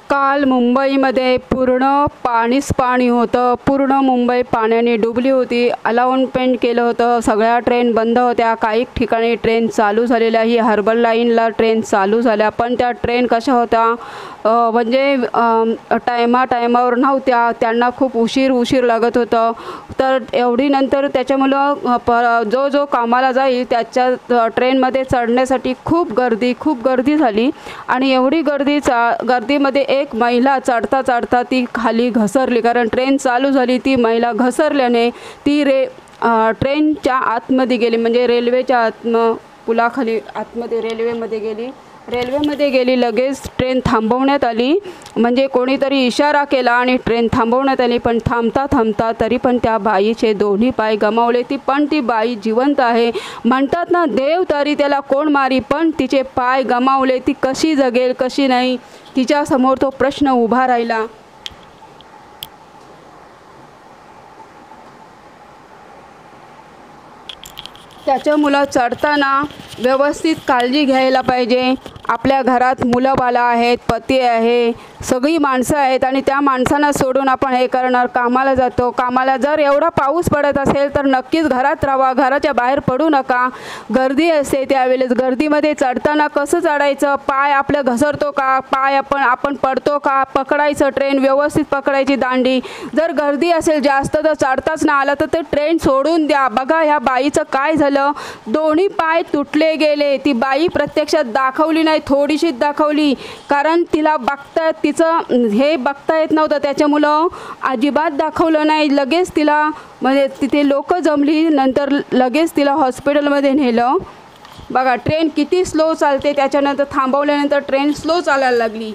काल मुंबईमध्ये पूर्ण पाणीच पाणी होतं. पूर्ण मुंबई पाण्याने डुबली होती. अलाउन्समेंट केलं होतं. सगळ्या ट्रेन बंद होत्या. काही ठिकाणी ट्रेन चालू झालेल्या. ही हार्बर लाईनला ट्रेन चालू झाल्या, पण त्या ट्रेन कशा होत्या म्हणजे टायमावर नव्हत्या. त्यांना खूप उशीर लागत होतं. तर एवढी नंतर त्याच्यामुळं जो कामाला जाईल त्याच्या ट्रेनमध्ये चढण्यासाठी खूप गर्दी झाली. आणि एवढी गर्दीमध्ये एक महिला चढता ती खाली घसरली. कारण ट्रेन चालू झाली. ती महिला घसरल्याने ती ट्रेनच्या आतमध्ये गेली, म्हणजे रेल्वेच्या पुलाखाली आतमध्ये रेल्वेमध्ये गेली. लगेच ट्रेन थांबवण्यात आली. म्हणजे कोणीतरी इशारा केला आणि ट्रेन थांबवण्यात आली. पण थांबता तरी पण त्या बाईचे दोन्ही पाय गमावले. ती बाई जिवंत आहे. म्हणतात ना, देव तरी त्याला कोण मारी, पण तिचे पाय गमावले. ती कशी जगेल कशी नाही, तिच्यासमोर तो प्रश्न उभा राहिला. त्याच्यामुळं चढताना व्यवस्थित काळजी घ्यायला पाहिजे. आपल्या घरात मुलं बाळं आहेत, पती आहे, सगळी माणसं आहेत आणि त्या माणसांना सोडून आपण हे करणार, कामाला जातो. कामाला जर एवढा पाऊस पडत असेल तर नक्कीच घरात राहावा. घराच्या बाहेर पडू नका. गर्दी असते त्यावेळेस. गर्दीमध्ये चढताना कसं चढायचं, पाय आपलं घसरतो का, पाय आपण पडतो का, पकडायचं ट्रेन व्यवस्थित पकडायची दांडी. जर गर्दी असेल जास्त तर चढताच ना आलं तर ते ट्रेन सोडून द्या. बघा ह्या बाईचं काय झालं, दोन्ही पाय तुटले गेले. ती बाई प्रत्यक्षात दाखवली नाही, थोडीशीच दाखवली, कारण तिला तिचं हे बघता येत नव्हतं. त्याच्यामुळं अजिबात दाखवलं नाही. लगेच तिला म्हणजे तिथे लोक जमली. नंतर लगेच तिला हॉस्पिटलमध्ये नेलं. बघा ट्रेन किती स्लो चालते. त्याच्यानंतर थांबवल्यानंतर ट्रेन स्लो चालायला लागली.